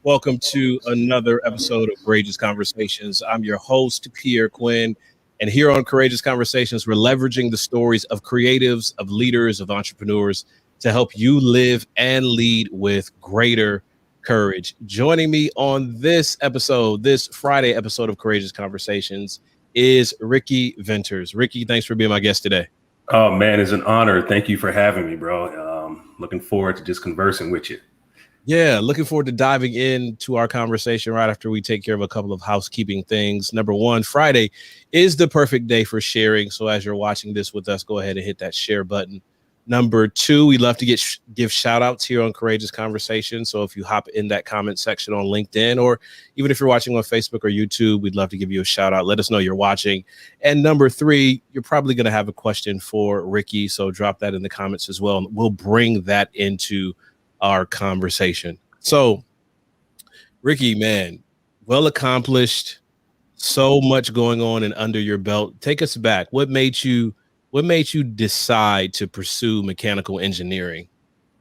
Welcome to another episode of Courageous Conversations. I'm your host, Pierre Quinn. And here on Courageous Conversations, we're leveraging the stories of creatives, of leaders, of entrepreneurs to help you live and lead with greater courage. Joining me on this episode, this Friday episode of Courageous Conversations, is Ricky Venters. Ricky, thanks for being my guest today. Oh, man, it's an honor. Thank you for having me, bro. Looking forward to just conversing with you. Yeah, looking forward to diving into our conversation right after we take care of a couple of housekeeping things. Number one, Friday is the perfect day for sharing. So as you're watching this with us, go ahead and hit that share button. Number two, we love to give shout outs here on Courageous Conversations. So if you hop in that comment section on LinkedIn, or even if you're watching on Facebook or YouTube, we'd love to give you a shout out. Let us know you're watching. And number three, you're probably going to have a question for Ricky. So drop that in the comments as well. And we'll bring that into our conversation. So, Ricky, man, well accomplished, so much going on and under your belt. Take us back. What made you decide to pursue mechanical engineering?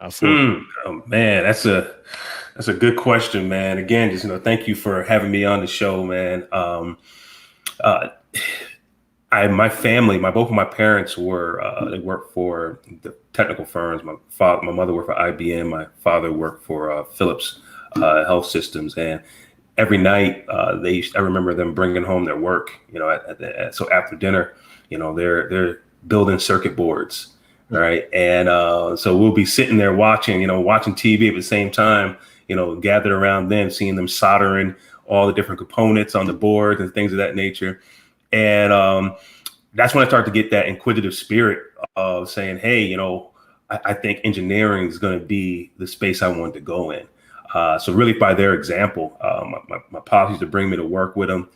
Oh, man, that's a good question, man. Again, just thank you for having me on the show, man. My family, both of my parents were they worked for the technical firms. My mother worked for IBM. My father worked for Philips Health Systems. And every night I remember them bringing home their work. So after dinner, they're building circuit boards, right? And so we'll be sitting there watching TV at the same time. Gathered around them, seeing them soldering all the different components on the boards and things of that nature. And that's when I started to get that inquisitive spirit of saying, hey, I think engineering is going to be the space I want to go in. So really by their example, my pops used to bring me to work with him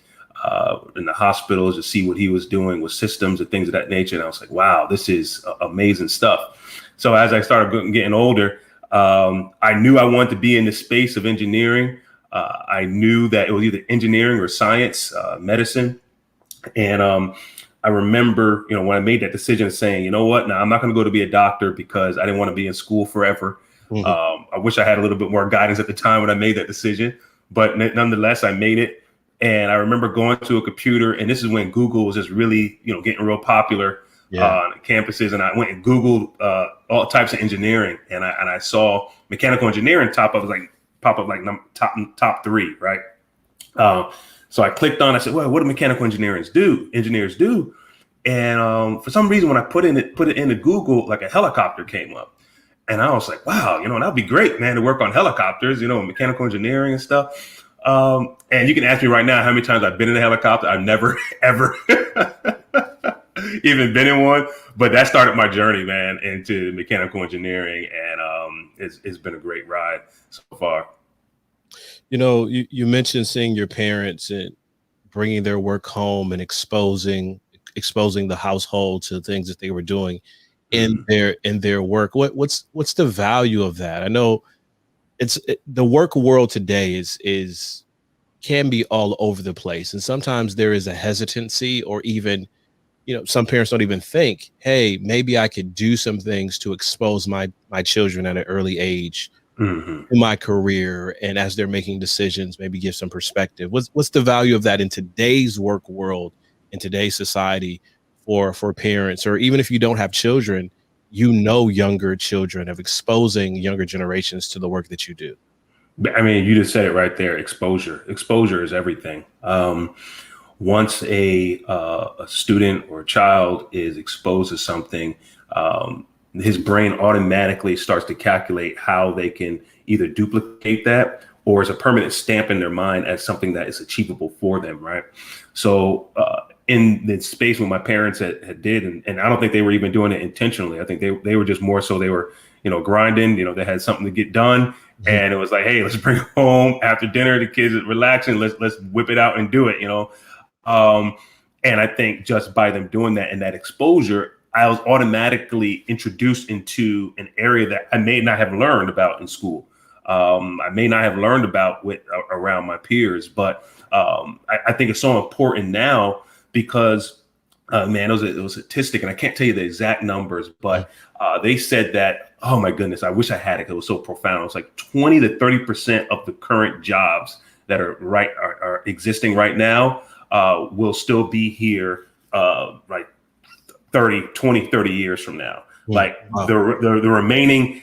in the hospitals to see what he was doing with systems and things of that nature. And I was like, wow, this is amazing stuff. So as I started getting older, I knew I wanted to be in the space of engineering. I knew that it was either engineering or science, medicine. And I remember, when I made that decision saying, I'm not going to go to be a doctor because I didn't want to be in school forever. Mm-hmm. I wish I had a little bit more guidance at the time when I made that decision, but nonetheless, I made it. And I remember going to a computer, and this is when Google was just really, getting real popular on campuses. And I went and Googled all types of engineering, and I saw mechanical engineering pop up like top three, right? So I clicked on. I said, "Well, what do mechanical engineers do?" And for some reason, when I put it into Google, like a helicopter came up, and I was like, "Wow, that'd be great, man, to work on helicopters, mechanical engineering and stuff." And you can ask me right now how many times I've been in a helicopter. I've never ever even been in one, but that started my journey, man, into mechanical engineering, and it's been a great ride so far. You mentioned seeing your parents and bringing their work home and exposing the household to things that they were doing in their work. What's the value of that? I know the work world today can be all over the place, and sometimes there is a hesitancy, or even some parents don't even think, hey, maybe I could do some things to expose my children at an early age. In my career, and as they're making decisions, maybe give some perspective. What's the value of that in today's work world, in today's society, for parents, or even if you don't have children, younger children, of exposing younger generations to the work that you do? I mean, you just said it right there. Exposure is everything. Once a student or a child is exposed to something, his brain automatically starts to calculate how they can either duplicate that or as a permanent stamp in their mind as something that is achievable for them, right? So in the space when my parents had did, and I don't think they were even doing it intentionally. I think they were just more so they were, grinding, they had something to get done. And it was like, hey, let's bring it home after dinner. The kids are relaxing. Let's whip it out and do it, And I think just by them doing that and that exposure, I was automatically introduced into an area that I may not have learned about in school. I may not have learned about around my peers, but I think it's so important now because, man, it was a statistic, and I can't tell you the exact numbers, but they said that, oh my goodness, I wish I had it. It was so profound. It was like 20 to 30% of the current jobs that are existing right now will still be here like 30 years from now. Like the remaining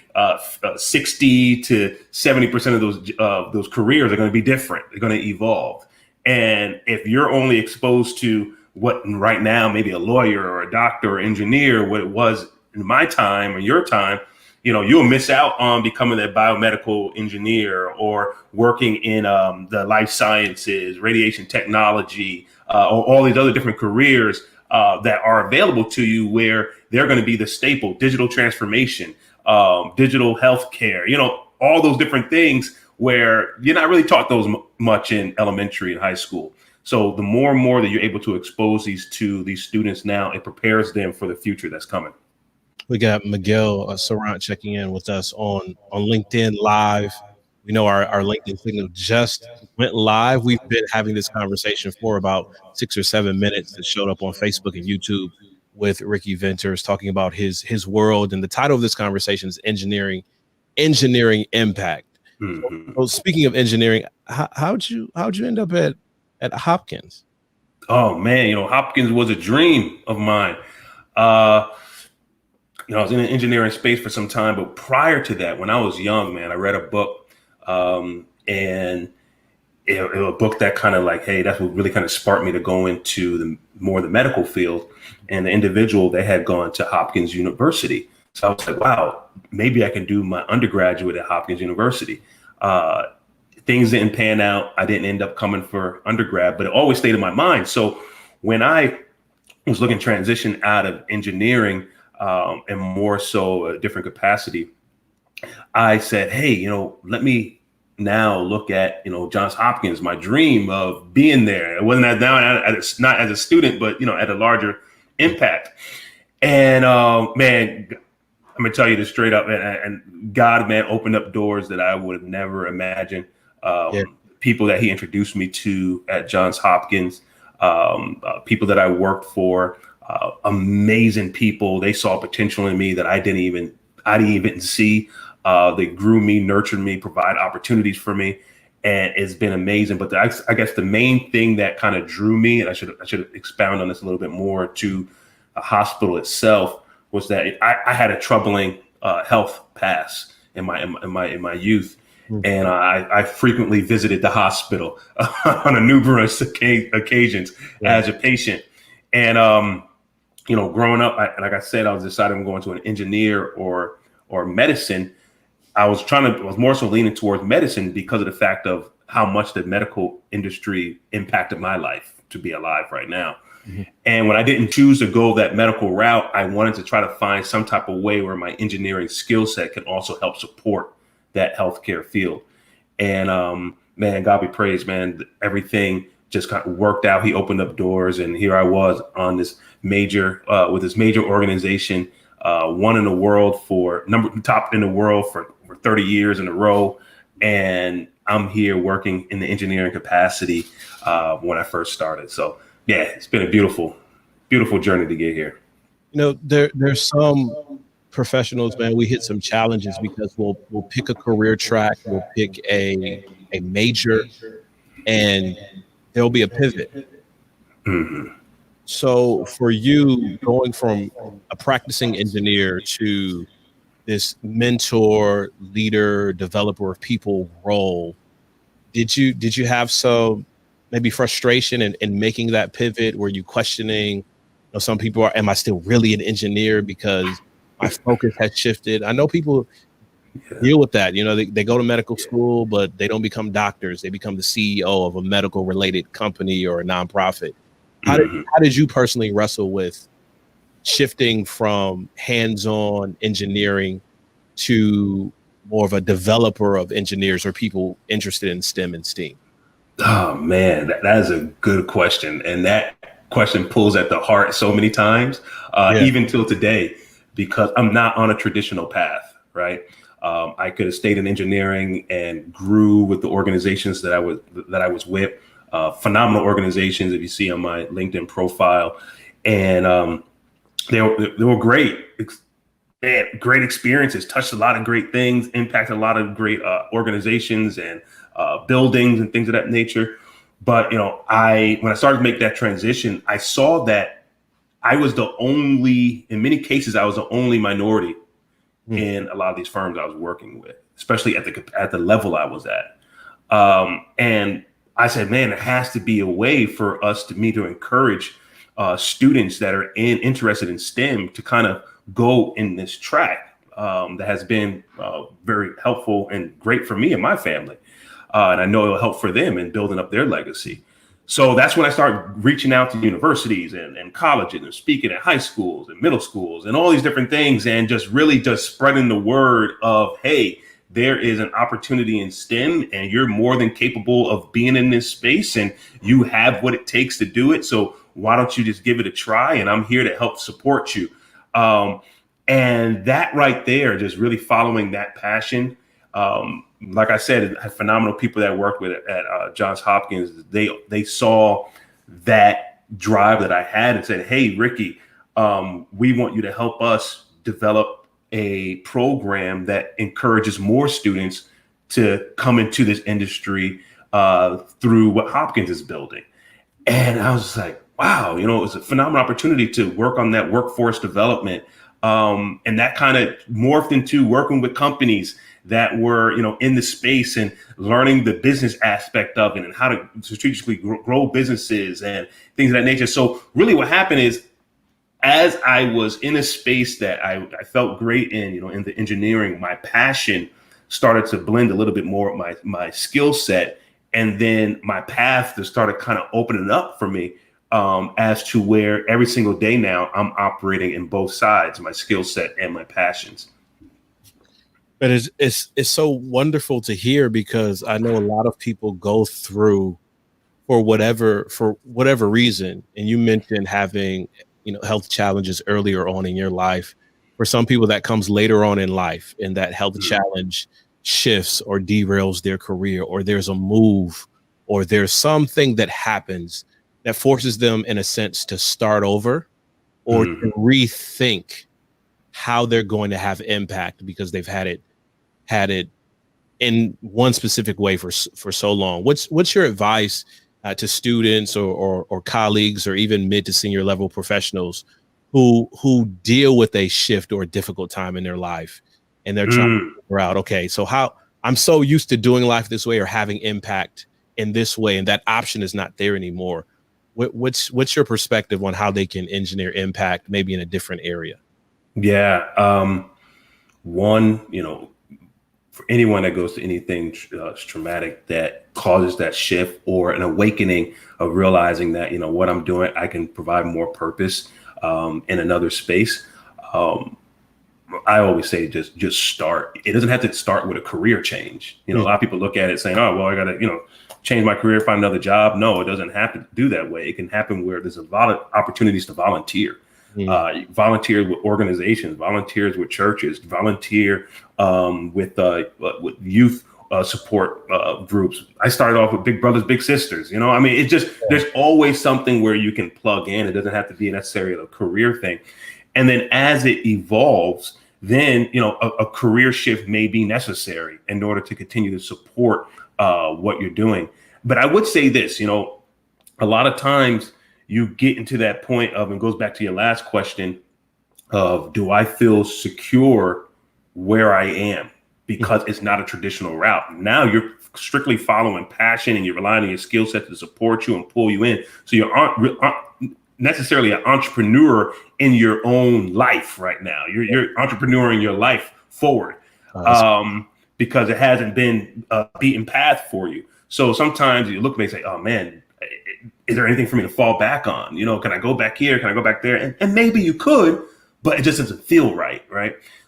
60 to 70% of those careers are going to be different. They're going to evolve. And if you're only exposed to what right now, maybe a lawyer or a doctor or engineer, what it was in my time or your time, you'll miss out on becoming a biomedical engineer or working in the life sciences, radiation technology, or all these other different careers that are available to you, where they're going to be the staple: digital transformation, digital healthcare, all those different things where you're not really taught those much in elementary and high school. So the more and more that you're able to expose these to these students now, it prepares them for the future that's coming. We got Miguel Sarant checking in with us on LinkedIn Live. We know our LinkedIn signal just went live. We've been having this conversation for about 6 or 7 minutes. That showed up on Facebook and YouTube with Ricky Venters talking about his world. And the title of this conversation is Engineering Impact. Mm-hmm. So speaking of engineering, how'd you end up at Hopkins? Oh man, Hopkins was a dream of mine. I was in the engineering space for some time, but prior to that, when I was young, man, I read a book, and it was a book that kind of like, hey, that's what really kind of sparked me to go into the medical field. And the individual, they had gone to Hopkins University. So I was like, wow, maybe I can do my undergraduate at Hopkins University. Things didn't pan out. I didn't end up coming for undergrad, but it always stayed in my mind. So when I was looking to transition out of engineering, and more so a different capacity, I said, hey, let me now look at, Johns Hopkins, my dream of being there. It wasn't not as a student, but, at a larger impact. And man, I'm going to tell you this straight up, and God, man, opened up doors that I would have never imagined. People that he introduced me to at Johns Hopkins, people that I worked for, amazing people. They saw potential in me that I didn't even see. They grew me, nurtured me, provide opportunities for me, and it's been amazing. But I guess the main thing that kind of drew me, and I should expound on this a little bit more, to the hospital itself, was that I had a troubling health past in my youth. Mm-hmm. And I frequently visited the hospital on numerous occasions as a patient. And growing up, like I said, I was deciding I'm going to an engineer or medicine. I was more so leaning towards medicine because of the fact of how much the medical industry impacted my life to be alive right now. Mm-hmm. And when I didn't choose to go that medical route, I wanted to try to find some type of way where my engineering skill set can also help support that healthcare field. And man, God be praised, man, everything just kind of worked out. He opened up doors, and here I was on this major organization, one in the world top in the world for 30 years in a row. And I'm here working in the engineering capacity when I first started. So yeah, it's been a beautiful, beautiful journey to get here. There's some professionals, man, we hit some challenges because we'll pick a career track, we'll pick a major, and there'll be a pivot. Mm-hmm. So for you, going from a practicing engineer to this mentor, leader, developer of people role, did you have some maybe frustration in making that pivot? Were you questioning, some people am I still really an engineer because my focus has shifted? I know people deal with that. They go to medical school, but they don't become doctors. They become the CEO of a medical related company or a nonprofit. How did you personally wrestle with shifting from hands-on engineering to more of a developer of engineers or people interested in STEM and STEAM? Oh man, that is a good question. And that question pulls at the heart so many times, even till today, because I'm not on a traditional path, right? I could have stayed in engineering and grew with the organizations that I was with. Phenomenal organizations, if you see on my LinkedIn profile, and they were great. Man, great experiences, touched a lot of great things, impacted a lot of great organizations and buildings and things of that nature. But, when I started to make that transition, I saw that I was in many cases, I was the only minority in a lot of these firms I was working with, especially at the level I was at. And I said, man, there has to be a way for me to encourage students that are interested in STEM to kind of go in this track that has been very helpful and great for me and my family. And I know it'll help for them in building up their legacy. So that's when I started reaching out to universities and colleges and speaking at high schools and middle schools and all these different things, and just spreading the word of, hey, there is an opportunity in STEM and you're more than capable of being in this space and you have what it takes to do it. So why don't you just give it a try? And I'm here to help support you. And that right there, just really following that passion. Like I said, I had phenomenal people that I worked with at Johns Hopkins. They saw that drive that I had and said, hey, Ricky, we want you to help us develop a program that encourages more students to come into this industry through what Hopkins is building. And I was like, wow, it was a phenomenal opportunity to work on that workforce development. And that kind of morphed into working with companies that were, in the space and learning the business aspect of it and how to strategically grow businesses and things of that nature. So really what happened is, as I was in a space that I felt great in, in the engineering, my passion started to blend a little bit more with my skill set. And then my path just started kind of opening up for me as to where every single day now I'm operating in both sides, my skill set and my passions. But it's so wonderful to hear, because I know a lot of people go through for whatever reason. And you mentioned having health challenges earlier on in your life. For some people, that comes later on in life, and that health challenge shifts or derails their career, or there's a move, or there's something that happens that forces them, in a sense, to start over or to rethink how they're going to have impact, because they've had it in one specific way for so long. What's your advice to students or colleagues or even mid to senior level professionals who deal with a shift or a difficult time in their life, and they're trying to figure out, okay, so how I'm so used to doing life this way or having impact in this way, and that option is not there anymore. What's your perspective on how they can engineer impact maybe in a different area? Yeah. One, for anyone that goes to anything traumatic that causes that shift or an awakening of realizing that, what I'm doing, I can provide more purpose in another space. I always say just start. It doesn't have to start with a career change. A lot of people look at it saying, oh, well, I got to, change my career, find another job. No, it doesn't have to do that way. It can happen where there's a lot of opportunities to volunteer. Volunteer with organizations, volunteers with churches, volunteer with youth support groups. I started off with Big Brothers, Big Sisters. It's just there's always something where you can plug in. It doesn't have to be necessarily a career thing. And then as it evolves, then a career shift may be necessary in order to continue to support what you're doing. But I would say this, a lot of times you get into that point of, and goes back to your last question of, do I feel secure where I am? Because it's not a traditional route. Now you're strictly following passion and you're relying on your skill set to support you and pull you in. So you aren't necessarily an entrepreneur in your own life right now. You're entrepreneuring your life forward because it hasn't been a beaten path for you. So sometimes you look at me and say, oh man, is there anything for me to fall back on? Can I go back here? Can I go back there? And maybe you could, but it just doesn't feel right.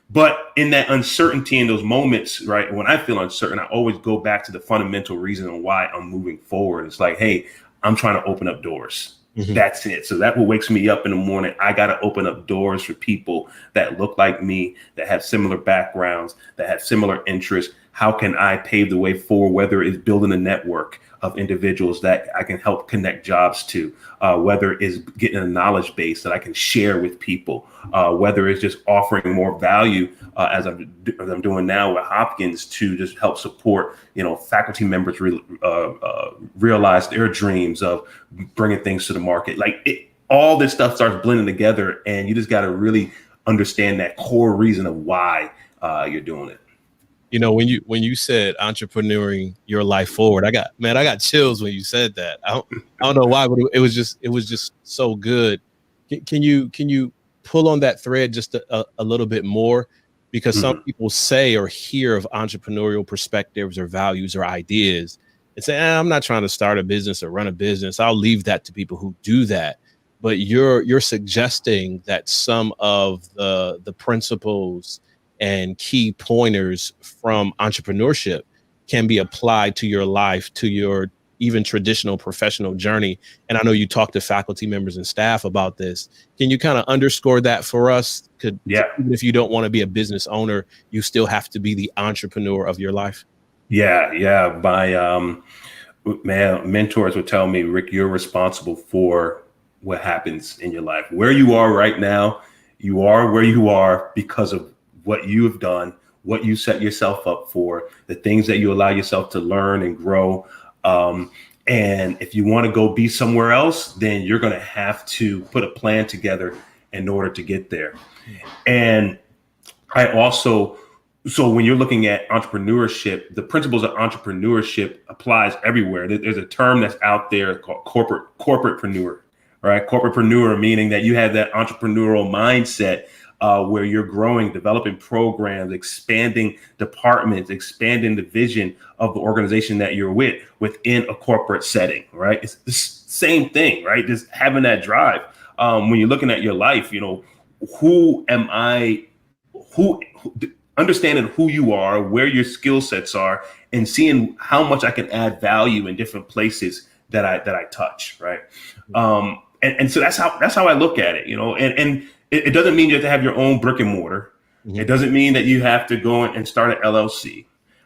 But in that uncertainty, in those moments, right, when I feel uncertain, I always go back to the fundamental reason on why I'm moving forward. It's like, hey, I'm trying to open up doors. Mhm. That's it. So that what wakes me up in the morning. I got to open up doors for people that look like me, that have similar backgrounds, that have similar interests. How can I pave the way forward, whether it's building a network of individuals that I can help connect jobs to, whether it's getting a knowledge base that I can share with people, whether it's just offering more value as I'm doing now with Hopkins to just help support, faculty members realize their dreams of bringing things to the market. All this stuff starts blending together, and you just got to really understand that core reason of why you're doing it. When you said entrepreneuring your life forward, I got chills when you said that. I don't know why, but it was just so good. Can you pull on that thread just a little bit more? Because some Mhm. people say or hear of entrepreneurial perspectives or values or ideas and say, I'm not trying to start a business or run a business. I'll leave that to people who do that. But you're suggesting that some of the principles and key pointers from entrepreneurship can be applied to your life, to your even traditional professional journey. And I know you talk to faculty members and staff about this. Can you kind of underscore that for us? Yeah. Even if you don't want to be a business owner, you still have to be the entrepreneur of your life. Yeah. My mentors would tell me, Rick, you're responsible for what happens in your life. Where you are right now, you are where you are because of what you have done, what you set yourself up for, the things that you allow yourself to learn and grow. And if you want to go be somewhere else, then you're going to have to put a plan together in order to get there. And I also, so when you're looking at entrepreneurship, the principles of entrepreneurship applies everywhere. There's a term that's out there called corporatepreneur, right? Corporatepreneur, meaning that you have that entrepreneurial mindset where you're growing, developing programs, expanding departments, expanding the vision of the organization that you're within a corporate setting, right? It's the same thing, right? Just having that drive. When you're looking at your life, who am I? Who understanding who you are, where your skill sets are, and seeing how much I can add value in different places that I touch, right? And so that's how I look at it, and it doesn't mean you have to have your own brick and mortar. It Mhm. doesn't mean that you have to go and start an LLC.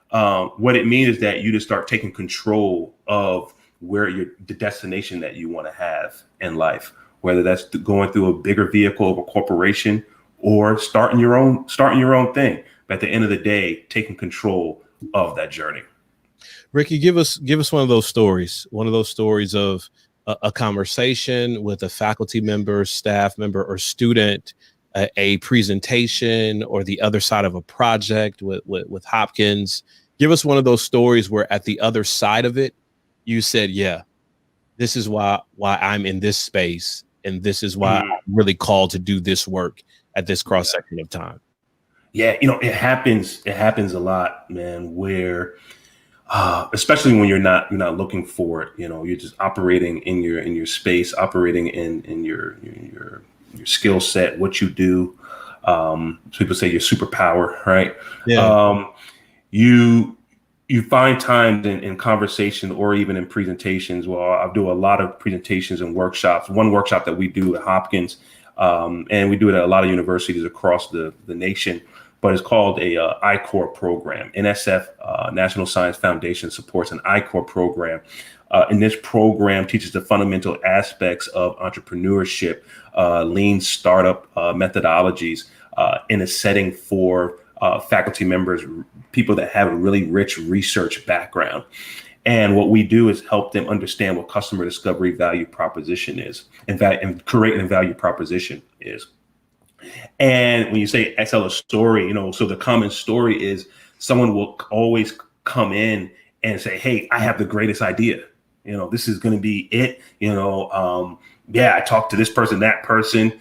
What it means is that you just start taking control of the destination that you want to have in life, whether that's going through a bigger vehicle of a corporation or starting your own thing. But at the end of the day, taking control of that journey. Ricky, give us one of those stories of a conversation with a faculty member, staff member, or student, a presentation, or the other side of a project with Hopkins. Give us one of those stories where at the other side of it, you said, "Yeah, this is why I'm in this space, and this is why Mm, I'm really called to do this work at this cross yeah. section of time." Yeah, it happens. It happens a lot, man. Where, especially when you're not looking for it. You're just operating in your space, operating in your skill set, what you do. People say your superpower, right? Yeah. Um, you you find times in conversation or even in presentations. Well, I do a lot of presentations and workshops. One workshop that we do at Hopkins, and we do it at a lot of universities across the nation, but it's called a I-Corps program. NSF, National Science Foundation, supports an I-Corps program. And this program teaches the fundamental aspects of entrepreneurship, lean startup methodologies in a setting for faculty members, people that have a really rich research background. And what we do is help them understand what customer discovery value proposition is, and creating a value proposition is. And when you say I tell a story, so the common story is someone will always come in and say, "Hey, I have the greatest idea. This is going to be it. Yeah, I talked to this person, that person."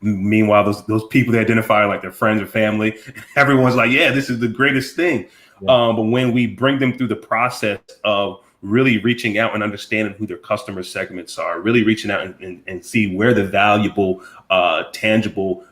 Meanwhile, those people they identify like their friends or family, everyone's like, "Yeah, this is the greatest thing." Yeah. But when we bring them through the process of really reaching out and understanding who their customer segments are, really reaching out and see where the valuable, tangible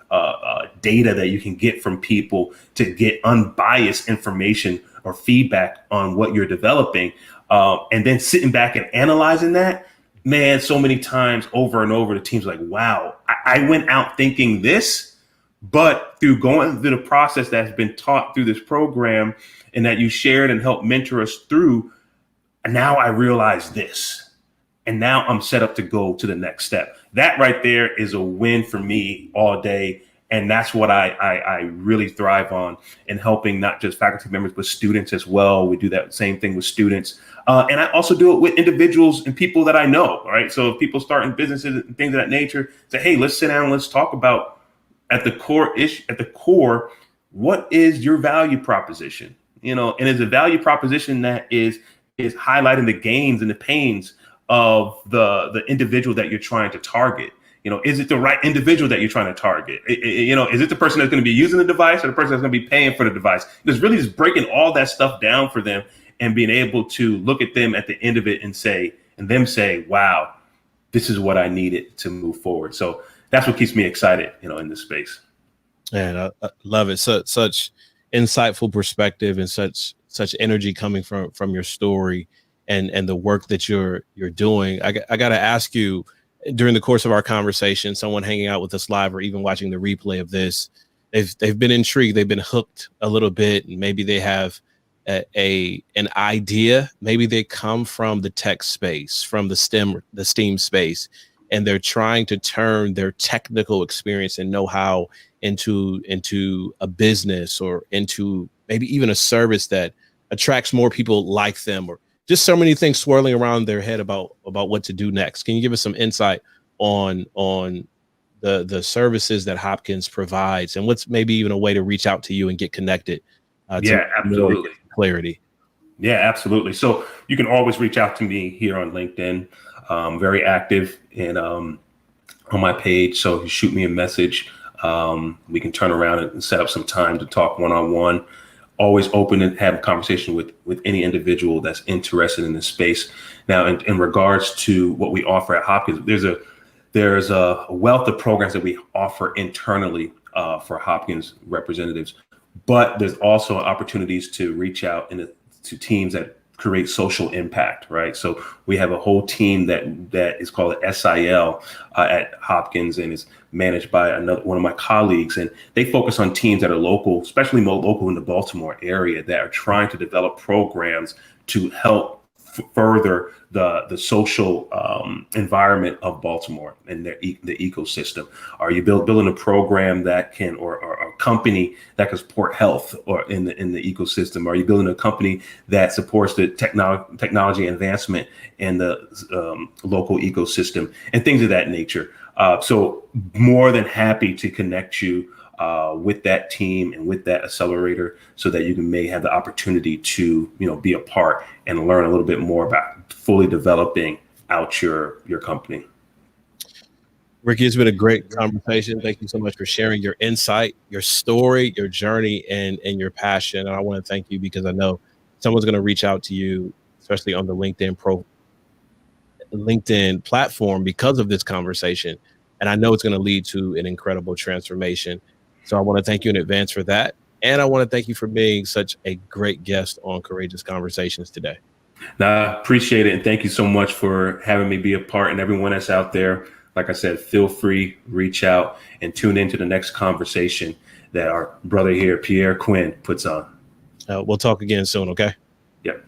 data that you can get from people to get unbiased information or feedback on what you're developing, and then sitting back and analyzing that, man, so many times over and over, the team's like, wow, I went out thinking this, but through going through the process that's been taught through this program and that you shared and helped mentor us through, now I realize this. And now I'm set up to go to the next step. That right there is a win for me all day. And that's what I really thrive on, in helping not just faculty members, but students as well. We do that same thing with students. And I also do it with individuals and people that I know, right? So if people starting businesses and things of that nature, say, hey, let's sit down and let's talk about at the core, what is your value proposition? And it's a value proposition that is highlighting the gains and the pains of the individual that you're trying to target. Is it the right individual that you're trying to target? Is it the person that's going to be using the device, or the person that's going to be paying for the device? It's really just breaking all that stuff down for them and being able to look at them at the end of it and say, wow, this is what I needed to move forward. So that's what keeps me excited, in this space. And I love it. Such insightful perspective and such energy coming from your story and the work that you're doing. I got to ask you, during the course of our conversation, someone hanging out with us live or even watching the replay of this, they've been intrigued, they've been hooked a little bit, and maybe they have an idea. Maybe they come from the tech space, from the STEAM space, and they're trying to turn their technical experience and know-how into a business, or into maybe even a service that attracts more people like them, or just so many things swirling around their head about what to do next. Can you give us some insight on the services that Hopkins provides, and what's maybe even a way to reach out to you and get connected? Yeah, absolutely. Clarity. Yeah, absolutely. So you can always reach out to me here on LinkedIn. Very active on my page. So if you shoot me a message, we can turn around and set up some time to talk one-on-one. Always open and have a conversation with any individual that's interested in this space. Now, in regards to what we offer at Hopkins, there's a wealth of programs that we offer internally for Hopkins representatives, but there's also opportunities to reach out to teams that create social impact, right? So we have a whole team that is called SIL at Hopkins, and is managed by one of my colleagues. And they focus on teams that are local, especially more local in the Baltimore area, that are trying to develop programs to help further the social environment of Baltimore and the ecosystem. Are you building a program that can, or a company that can support health or in the ecosystem? Are you building a company that supports the technology advancement in the local ecosystem and things of that nature? So more than happy to connect you with that team and with that accelerator, so that you may have the opportunity to, be a part and learn a little bit more about fully developing out your company. Ricky, it's been a great conversation. Thank you so much for sharing your insight, your story, your journey, and your passion. And I want to thank you, because I know someone's going to reach out to you, especially on the LinkedIn platform, because of this conversation. And I know it's going to lead to an incredible transformation. So I want to thank you in advance for that. And I want to thank you for being such a great guest on Courageous Conversations today. Now, I appreciate it. And thank you so much for having me be a part. And everyone that's out there, like I said, feel free, reach out, and tune into the next conversation that our brother here, Pierre Quinn, puts on. We'll talk again soon, okay? Yep.